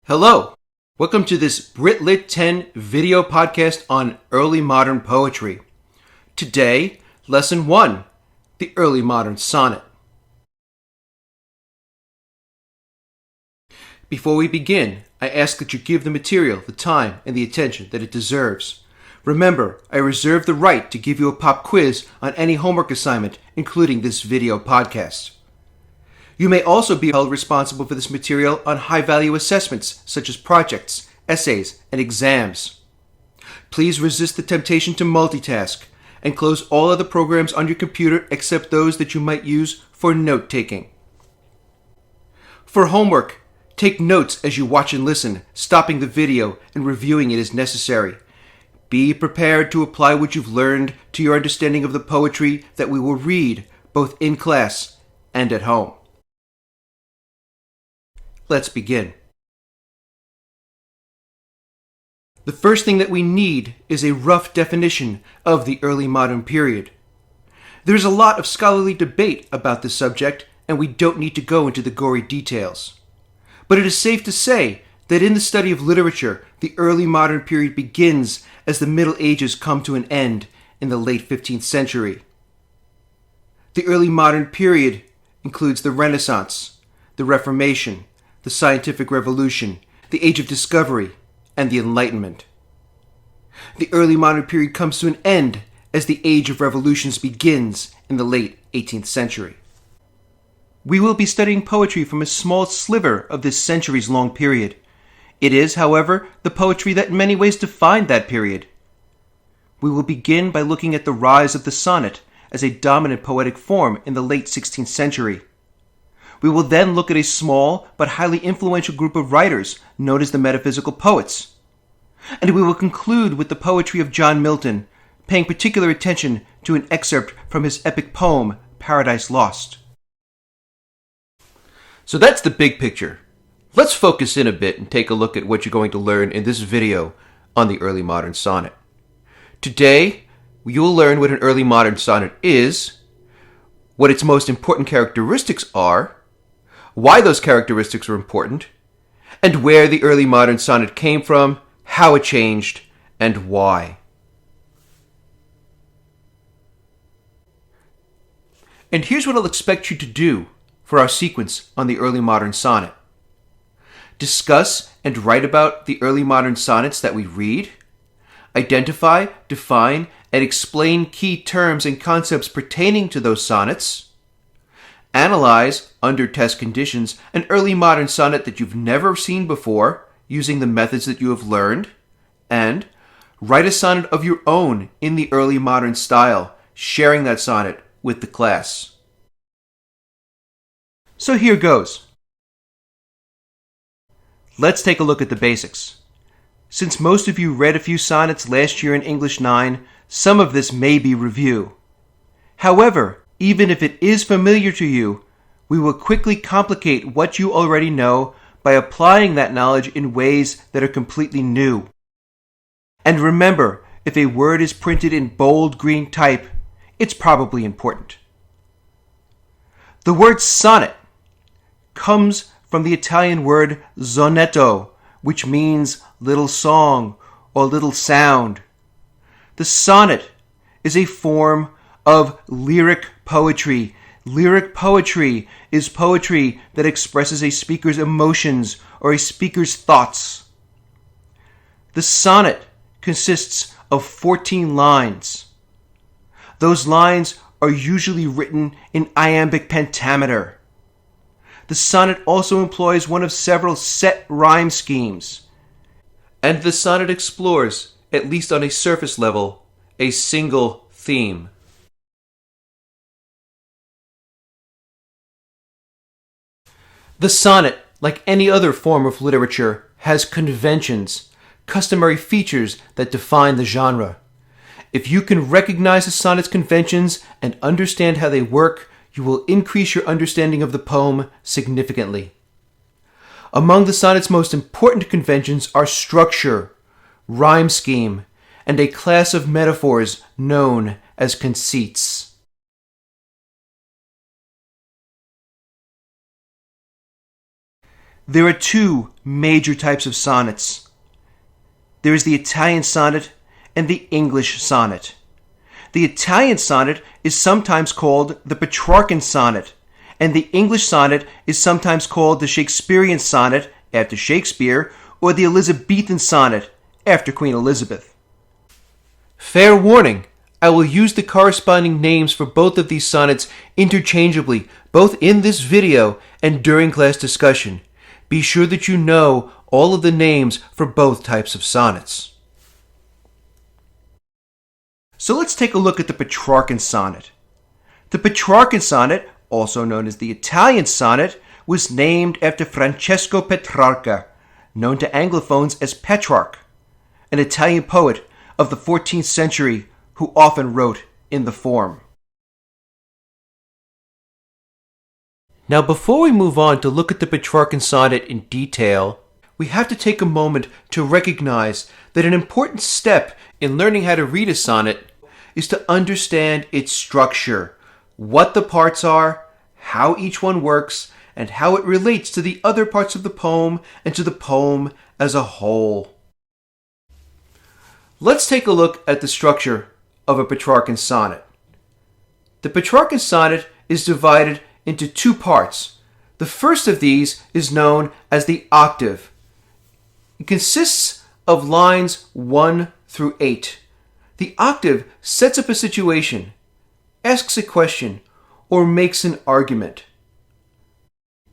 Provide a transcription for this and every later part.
Hello! Welcome to this Brit 10 video podcast on early modern poetry. Today, Lesson 1, the Early Modern Sonnet. Before we begin, I ask that you give the material the time and the attention that it deserves. Remember, I reserve the right to give you a pop quiz on any homework assignment, including this video podcast. You may also be held responsible for this material on high-value assessments such as projects, essays, and exams. Please resist the temptation to multitask and close all other programs on your computer except those that you might use for note-taking. For homework, take notes as you watch and listen, stopping the video and reviewing it as necessary. Be prepared to apply what you've learned to your understanding of the poetry that we will read both in class and at home. Let's begin. The first thing that we need is a rough definition of the early modern period. There's a lot of scholarly debate about this subject, and we don't need to go into the gory details. But it is safe to say that in the study of literature, the early modern period begins as the Middle Ages come to an end in the late 15th century. The early modern period includes the Renaissance, the Reformation, the Scientific Revolution, the Age of Discovery, and the Enlightenment. The early modern period comes to an end as the Age of Revolutions begins in the late 18th century. We will be studying poetry from a small sliver of this centuries-long period. It is, however, the poetry that in many ways defined that period. We will begin by looking at the rise of the sonnet as a dominant poetic form in the late 16th century. We will then look at a small but highly influential group of writers known as the Metaphysical poets. And we will conclude with the poetry of John Milton, paying particular attention to an excerpt from his epic poem, Paradise Lost. So that's the big picture. Let's focus in a bit and take a look at what you're going to learn in this video on the early modern sonnet. Today, you will learn what an early modern sonnet is, what its most important characteristics are, why those characteristics are important, and where the early modern sonnet came from, how it changed, and why. And here's what I'll expect you to do for our sequence on the early modern sonnet. Discuss and write about the early modern sonnets that we read, identify, define, and explain key terms and concepts pertaining to those sonnets, analyze, under test conditions, an early modern sonnet that you've never seen before using the methods that you have learned, and write a sonnet of your own in the early modern style, sharing that sonnet with the class. So here goes. Let's take a look at the basics. Since most of you read a few sonnets last year in English 9, some of this may be review. However, even if it is familiar to you, we will quickly complicate what you already know by applying that knowledge in ways that are completely new. And remember, if a word is printed in bold green type, it's probably important. The word sonnet comes from the Italian word sonetto, which means little song or little sound. The sonnet is a form of lyric poetry. Lyric poetry is poetry that expresses a speaker's emotions or a speaker's thoughts. The sonnet consists of 14 lines. Those lines are usually written in iambic pentameter. The sonnet also employs one of several set rhyme schemes. And the sonnet explores, at least on a surface level, a single theme. The sonnet, like any other form of literature, has conventions, customary features that define the genre. If you can recognize the sonnet's conventions and understand how they work, you will increase your understanding of the poem significantly. Among the sonnet's most important conventions are structure, rhyme scheme, and a class of metaphors known as conceits. There are two major types of sonnets. There is the Italian sonnet and the English sonnet. The Italian sonnet is sometimes called the Petrarchan sonnet, and the English sonnet is sometimes called the Shakespearean sonnet, after Shakespeare, or the Elizabethan sonnet, after Queen Elizabeth. Fair warning, I will use the corresponding names for both of these sonnets interchangeably, both in this video and during class discussion. Be sure that you know all of the names for both types of sonnets. So let's take a look at the Petrarchan sonnet. The Petrarchan sonnet, also known as the Italian sonnet, was named after Francesco Petrarca, known to Anglophones as Petrarch, an Italian poet of the 14th century who often wrote in the form. Now, before we move on to look at the Petrarchan sonnet in detail, we have to take a moment to recognize that an important step in learning how to read a sonnet is to understand its structure, what the parts are, how each one works, and how it relates to the other parts of the poem and to the poem as a whole. Let's take a look at the structure of a Petrarchan sonnet. The Petrarchan sonnet is divided into two parts. The first of these is known as the octave. It consists of lines 1 through 8. The octave sets up a situation, asks a question, or makes an argument.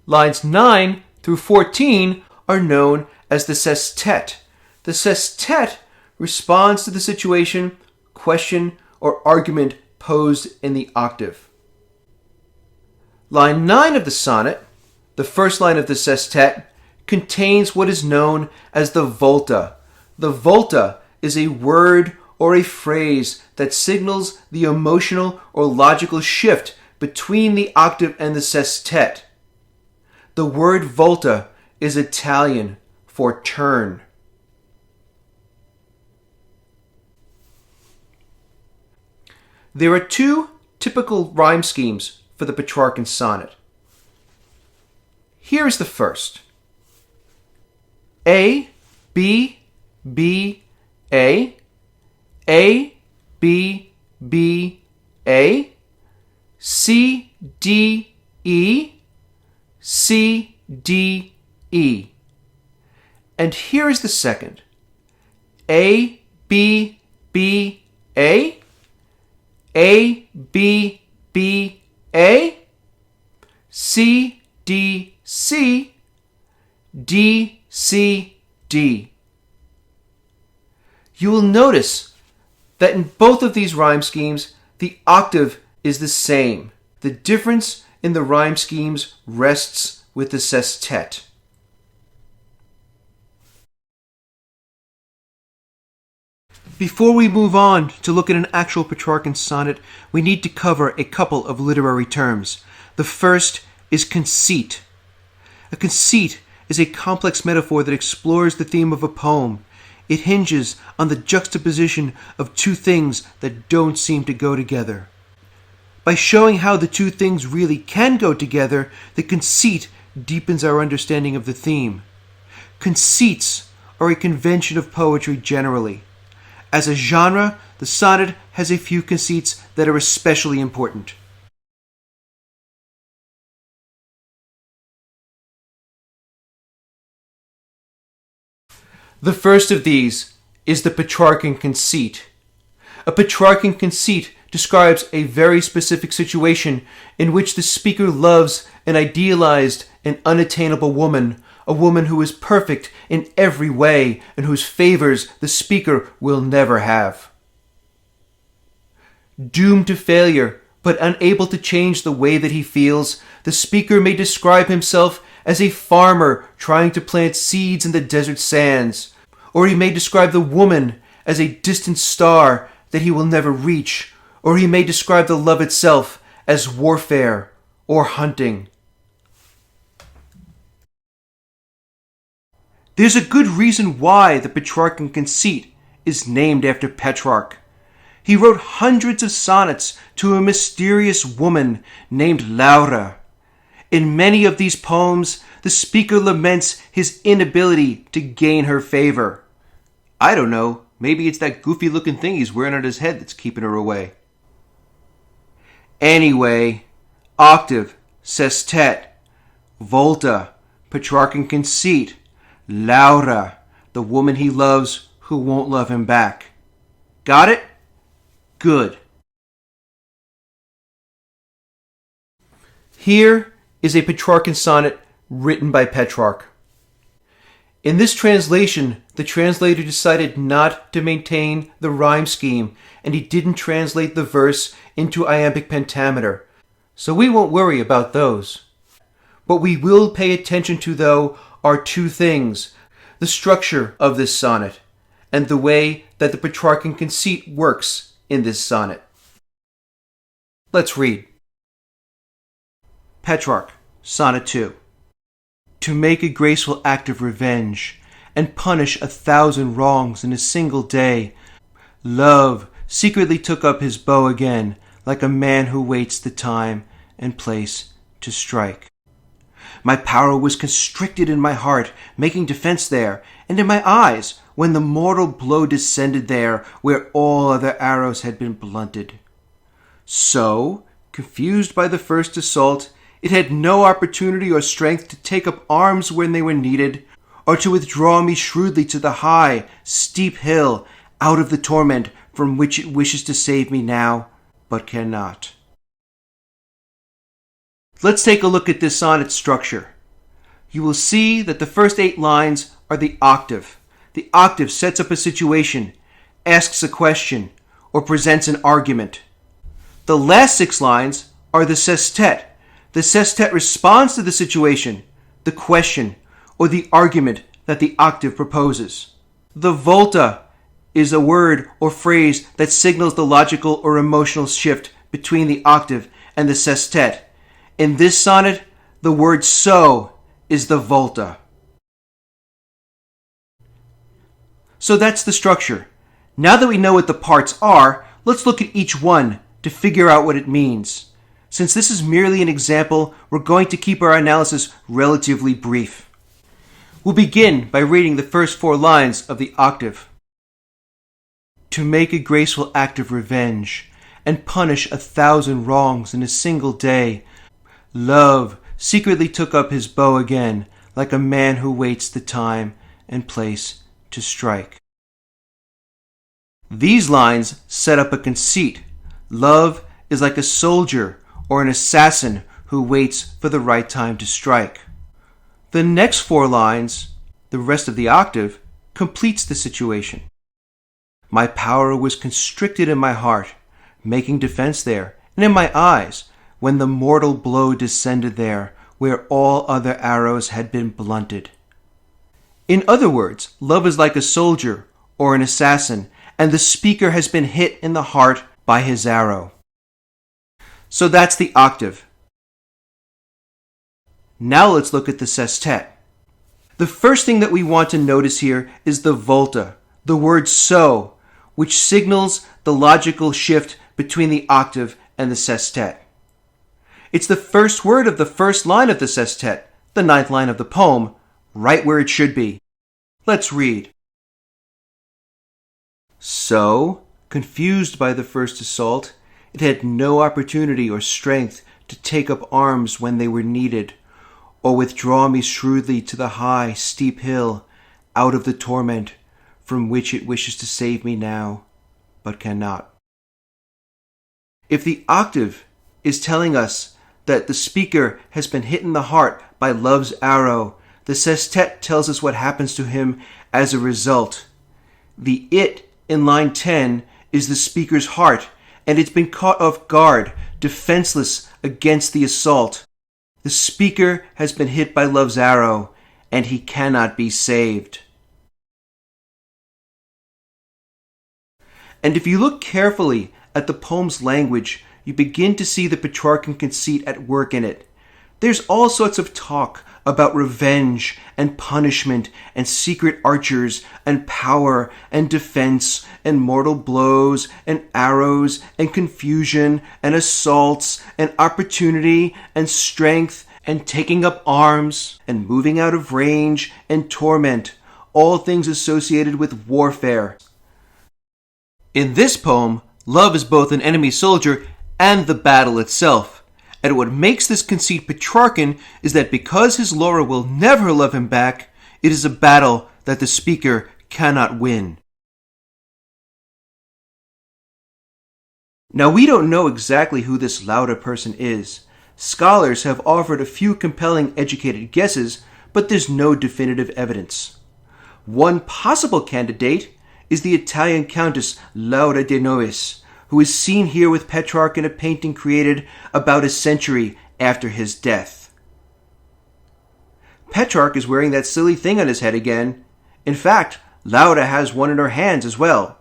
Lines 9 through 14 are known as the sestet. The sestet responds to the situation, question, or argument posed in the octave. Line 9 of the sonnet, the first line of the sestet, contains what is known as the volta. The volta is a word or a phrase that signals the emotional or logical shift between the octave and the sestet. The word volta is Italian for turn. There are two typical rhyme schemes for the Petrarchan sonnet. Here is the first. A, B, B, A, A, B, B, A, C, D, E, C, D, E. And here is the second. A, B, B, A, A, B, B, A, C, D, C, D, C, D. You will notice that in both of these rhyme schemes, the octave is the same. The difference in the rhyme schemes rests with the sestet. Before we move on to look at an actual Petrarchan sonnet, we need to cover a couple of literary terms. The first is conceit. A conceit is a complex metaphor that explores the theme of a poem. It hinges on the juxtaposition of two things that don't seem to go together. By showing how the two things really can go together, the conceit deepens our understanding of the theme. Conceits are a convention of poetry generally. As a genre, the sonnet has a few conceits that are especially important. The first of these is the Petrarchan conceit. A Petrarchan conceit describes a very specific situation in which the speaker loves an idealized and unattainable woman, a woman who is perfect in every way and whose favors the speaker will never have. Doomed to failure, but unable to change the way that he feels, the speaker may describe himself as a farmer trying to plant seeds in the desert sands, or he may describe the woman as a distant star that he will never reach, or he may describe the love itself as warfare or hunting. There's a good reason why the Petrarchan conceit is named after Petrarch. He wrote hundreds of sonnets to a mysterious woman named Laura. In many of these poems, The speaker laments his inability to gain her favor. I don't know, maybe it's that goofy looking thing he's wearing on his head that's keeping her away. Anyway, octave, sestet, volta, Petrarchan conceit, Laura, the woman he loves who won't love him back. Got it? Good. Here is a Petrarchan sonnet written by Petrarch. In this translation, the translator decided not to maintain the rhyme scheme, and he didn't translate the verse into iambic pentameter, so we won't worry about those. What we will pay attention to, though, are two things: the structure of this sonnet, and the way that the Petrarchan conceit works in this sonnet. Let's read. Petrarch, Sonnet 2. To make a graceful act of revenge, and punish 1,000 wrongs in a single day, Love secretly took up his bow again, like a man who waits the time and place to strike. My power was constricted in my heart, making defense there, and in my eyes, when the mortal blow descended there, where all other arrows had been blunted. So, confused by the first assault, it had no opportunity or strength to take up arms when they were needed, or to withdraw me shrewdly to the high, steep hill, out of the torment from which it wishes to save me now, but cannot. Let's take a look at this sonnet structure. You will see that the first 8 lines are the octave. The octave sets up a situation, asks a question, or presents an argument. The last 6 lines are the sestet. The sestet responds to the situation, the question, or the argument that the octave proposes. The volta is a word or phrase that signals the logical or emotional shift between the octave and the sestet. In this sonnet, the word so is the volta. So that's the structure. Now that we know what the parts are, let's look at each one to figure out what it means. Since this is merely an example, we're going to keep our analysis relatively brief. We'll begin by reading the first 4 lines of the octave. To make a graceful act of revenge, and punish 1,000 wrongs in a single day, Love secretly took up his bow again, like a man who waits the time and place to strike. These lines set up a conceit. Love is like a soldier or an assassin who waits for the right time to strike. The next 4 lines, the rest of the octave, completes the situation. My power was constricted in my heart, making defense there, and in my eyes, when the mortal blow descended there, where all other arrows had been blunted. In other words, love is like a soldier or an assassin, and the speaker has been hit in the heart by his arrow. So that's the octave. Now let's look at the sestet. The first thing that we want to notice here is the volta, the word so, which signals the logical shift between the octave and the sestet. It's the first word of the first line of the sestet, the 9th line of the poem, right where it should be. Let's read. So, confused by the first assault, it had no opportunity or strength to take up arms when they were needed, or withdraw me shrewdly to the high, steep hill, out of the torment from which it wishes to save me now, but cannot. If the octave is telling us that the speaker has been hit in the heart by love's arrow, the sestet tells us what happens to him as a result. The it in line 10 is the speaker's heart, and it's been caught off guard, defenseless against the assault. The speaker has been hit by love's arrow, and he cannot be saved. And if you look carefully at the poem's language, you begin to see the Petrarchan conceit at work in it. There's all sorts of talk about revenge and punishment and secret archers and power and defense and mortal blows and arrows and confusion and assaults and opportunity and strength and taking up arms, and moving out of range, and torment, all things associated with warfare. In this poem, love is both an enemy soldier and the battle itself, and what makes this conceit Petrarchan is that because his Laura will never love him back, it is a battle that the speaker cannot win. Now, we don't know exactly who this Lauda person is. Scholars have offered a few compelling educated guesses, but there's no definitive evidence. One possible candidate is the Italian Countess Laura de Nois, who is seen here with Petrarch in a painting created about a century after his death. Petrarch is wearing that silly thing on his head again. In fact, Laura has one in her hands as well.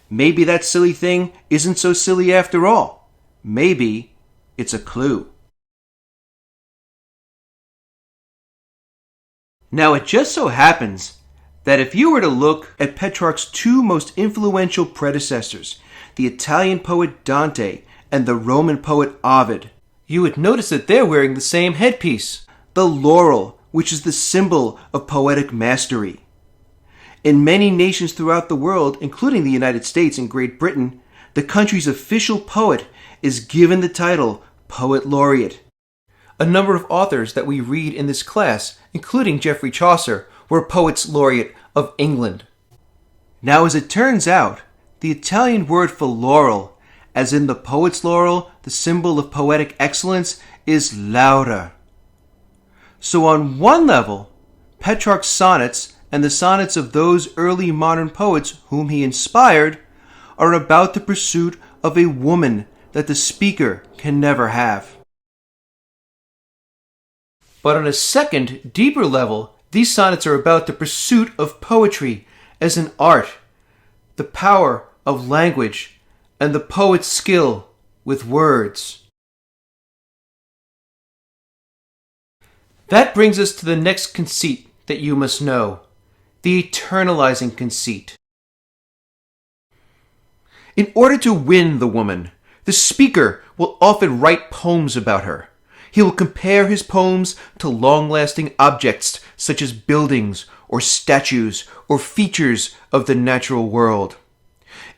Maybe that silly thing isn't so silly after all. Maybe it's a clue. Now, it just so happens that if you were to look at Petrarch's two most influential predecessors, the Italian poet Dante and the Roman poet Ovid, you would notice that they're wearing the same headpiece, the laurel, which is the symbol of poetic mastery. In many nations throughout the world, including the United States and Great Britain, the country's official poet is given the title Poet Laureate. A number of authors that we read in this class, including Geoffrey Chaucer, were Poets Laureate of England. Now, as it turns out, the Italian word for laurel, as in the poet's laurel, the symbol of poetic excellence, is lauda. So on one level, Petrarch's sonnets and the sonnets of those early modern poets whom he inspired are about the pursuit of a woman that the speaker can never have. But on a second, deeper level, these sonnets are about the pursuit of poetry as an art, the power of language, and the poet's skill with words. That brings us to the next conceit that you must know, the eternalizing conceit. In order to win the woman, the speaker will often write poems about her. He will compare his poems to long-lasting objects such as buildings or statues or features of the natural world.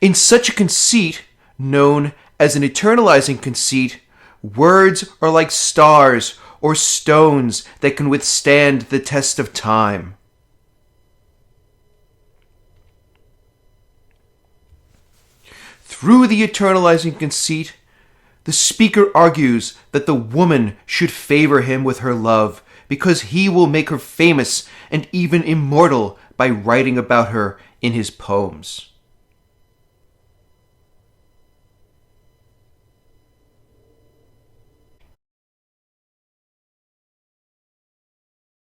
In such a conceit, known as an eternalizing conceit, words are like stars or stones that can withstand the test of time. Through the eternalizing conceit, the speaker argues that the woman should favor him with her love because he will make her famous and even immortal by writing about her in his poems.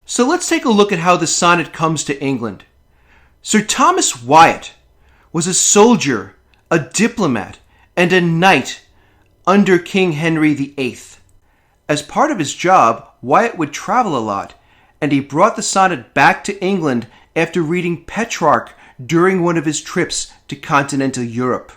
So let's take a look at how the sonnet comes to England. Sir Thomas Wyatt was a soldier, a diplomat, and a knight under King Henry VIII. As part of his job, Wyatt would travel a lot, and he brought the sonnet back to England after reading Petrarch during one of his trips to continental Europe.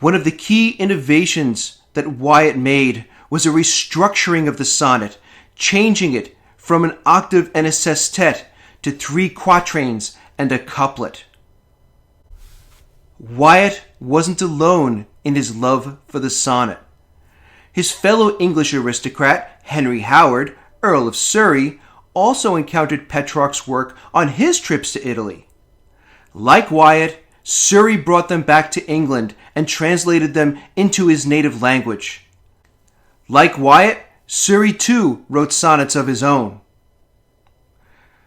One of the key innovations that Wyatt made was a restructuring of the sonnet, changing it from an octave and a sestet to 3 quatrains and a couplet. Wyatt wasn't alone in his love for the sonnet. His fellow English aristocrat, Henry Howard, Earl of Surrey, also encountered Petrarch's work on his trips to Italy. Like Wyatt, Surrey brought them back to England and translated them into his native language. Like Wyatt, Surrey too wrote sonnets of his own.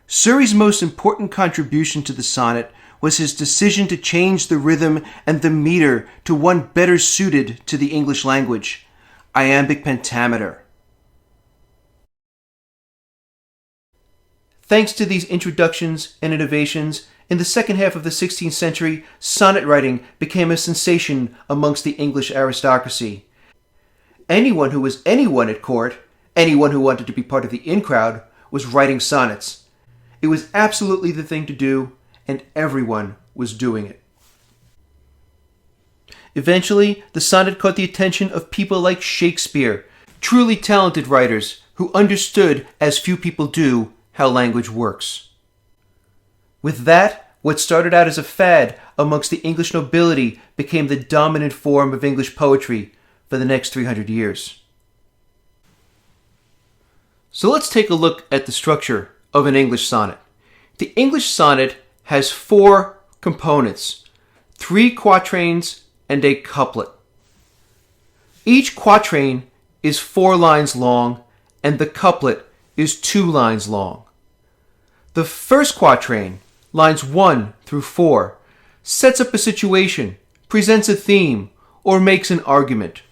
Surrey's most important contribution to the sonnet was his decision to change the rhythm and the meter to one better suited to the English language, iambic pentameter. Thanks to these introductions and innovations, in the second half of the 16th century, sonnet writing became a sensation amongst the English aristocracy. Anyone who was anyone at court, anyone who wanted to be part of the in-crowd, was writing sonnets. It was absolutely the thing to do, and everyone was doing it. Eventually, the sonnet caught the attention of people like Shakespeare, Truly talented writers who understood, as few people do, how language works. With that, what started out as a fad amongst the English nobility became the dominant form of English poetry for the next 300 years. So let's take a look at the structure of an English sonnet. The English sonnet has 4 components: 3 quatrains and a couplet. Each quatrain is 4 lines long, and the couplet is 2 lines long. The first quatrain, lines 1 through 4, sets up a situation, presents a theme, or makes an argument.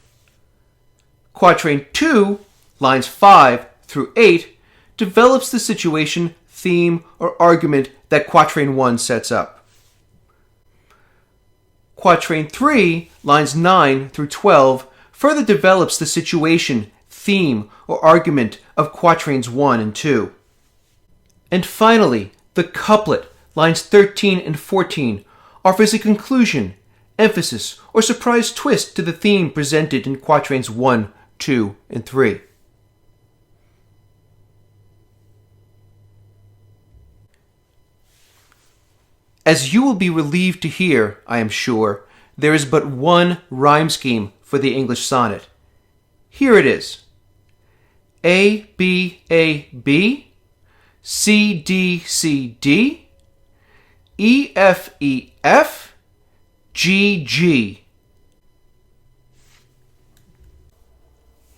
Quatrain 2, lines 5 through 8, develops the situation, theme, or argument that quatrain 1 sets up. Quatrain 3, lines 9 through 12, further develops the situation, theme, or argument of quatrains 1 and 2. And finally, the couplet, lines 13 and 14, offers a conclusion, emphasis, or surprise twist to the theme presented in quatrains 1, 2, and 3. As you will be relieved to hear, I am sure, there is but one rhyme scheme for the English sonnet. Here it is: A, B, A, B, C, D, C, D, E, F, E, F, G, G.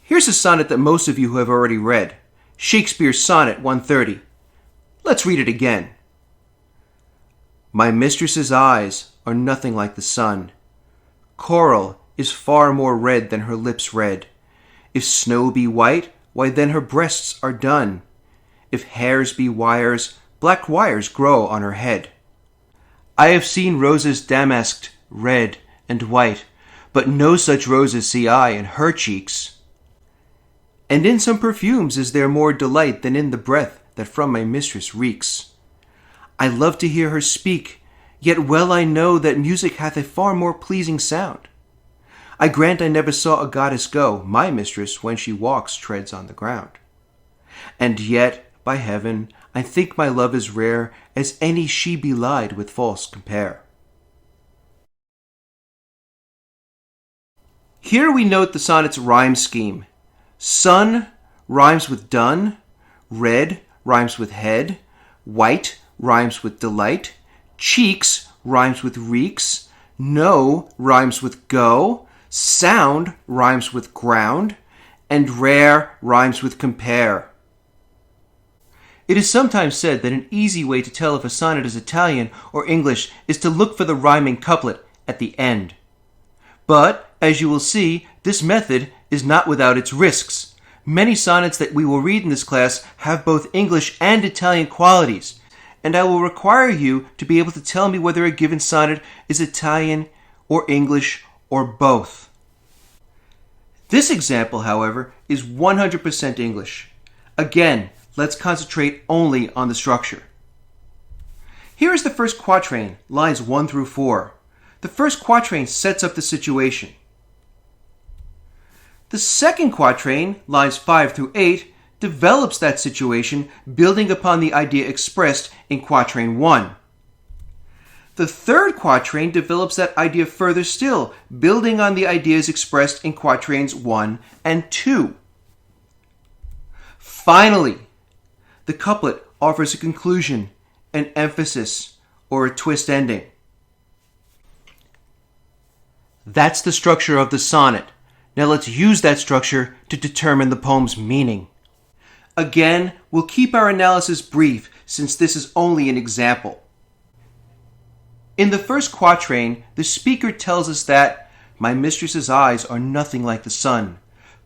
Here's a sonnet that most of you have already read, Shakespeare's Sonnet 130. Let's read it again. My mistress's eyes are nothing like the sun. Coral is far more red than her lips red. If snow be white, why then her breasts are dun. If hairs be wires, black wires grow on her head. I have seen roses damasked, red and white, but no such roses see I in her cheeks. And in some perfumes is there more delight than in the breath that from my mistress reeks. I love to hear her speak, yet well I know that music hath a far more pleasing sound. I grant I never saw a goddess go, my mistress, when she walks, treads on the ground. And yet, by heaven, I think my love as rare as any she belied with false compare. Here we note the sonnet's rhyme scheme. Sun rhymes with dun, red rhymes with head, white rhymes with delight, cheeks rhymes with reeks, no rhymes with go, sound rhymes with ground, and rare rhymes with compare. It is sometimes said that an easy way to tell if a sonnet is Italian or English is to look for the rhyming couplet at the end. But, as you will see, this method is not without its risks. Many sonnets that we will read in this class have both English and Italian qualities, and I will require you to be able to tell me whether a given sonnet is Italian or English or both. This example, however, is 100% English. Again, let's concentrate only on the structure. Here is the first quatrain, lines 1 through 4. The first quatrain sets up the situation. The second quatrain, lines 5 through 8, develops that situation, building upon the idea expressed in quatrain 1. The third quatrain develops that idea further still, building on the ideas expressed in quatrains 1 and 2. Finally, the couplet offers a conclusion, an emphasis, or a twist ending. That's the structure of the sonnet. Now let's use that structure to determine the poem's meaning. Again, we'll keep our analysis brief since this is only an example. In the first quatrain, the speaker tells us that my mistress's eyes are nothing like the sun.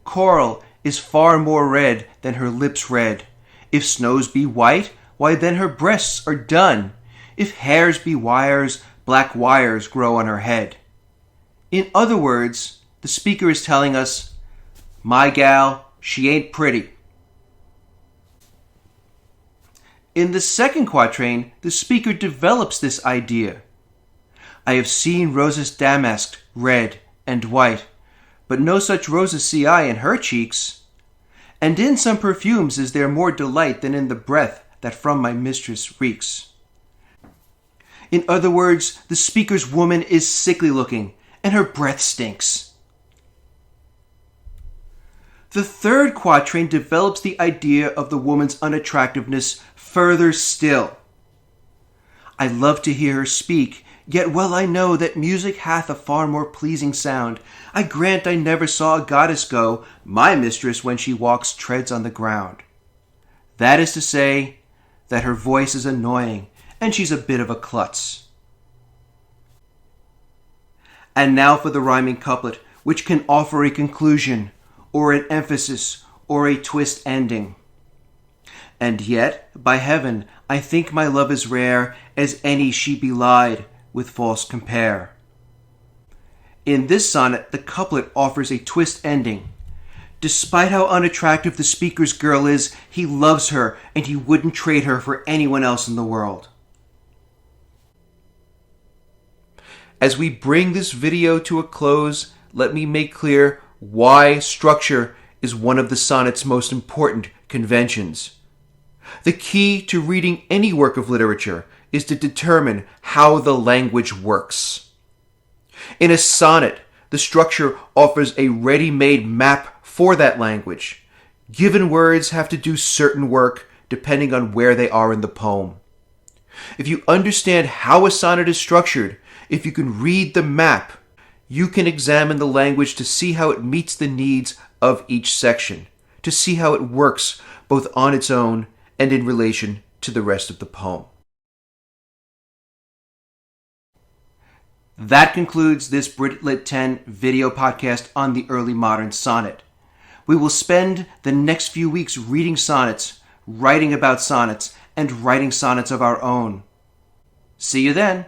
Coral is far more red than her lips red. If snows be white, why then her breasts are dun. If hairs be wires, black wires grow on her head. In other words, the speaker is telling us, my gal, she ain't pretty. In the second quatrain, the speaker develops this idea. I have seen roses damasked, red and white, but no such roses see I in her cheeks. And in some perfumes is there more delight than in the breath that from my mistress reeks. In other words, the speaker's woman is sickly looking, and her breath stinks. The third quatrain develops the idea of the woman's unattractiveness further still. I love to hear her speak, yet well I know that music hath a far more pleasing sound. I grant I never saw a goddess go, my mistress when she walks treads on the ground. That is to say, that her voice is annoying, and she's a bit of a klutz. And now for the rhyming couplet, which can offer a conclusion, or an emphasis, or a twist ending. And yet, by heaven, I think my love is rare, as any she belied with false compare. In this sonnet, the couplet offers a twist ending. Despite how unattractive the speaker's girl is, he loves her, and he wouldn't trade her for anyone else in the world. As we bring this video to a close, let me make clear why structure is one of the sonnet's most important conventions. The key to reading any work of literature is to determine how the language works. In a sonnet, the structure offers a ready-made map for that language. Given words have to do certain work depending on where they are in the poem. If you understand how a sonnet is structured, if you can read the map, you can examine the language to see how it meets the needs of each section, to see how it works both on its own and in relation to the rest of the poem. That concludes this Brit 10 video podcast on the early modern sonnet. We will spend the next few weeks reading sonnets, writing about sonnets, and writing sonnets of our own. See you then.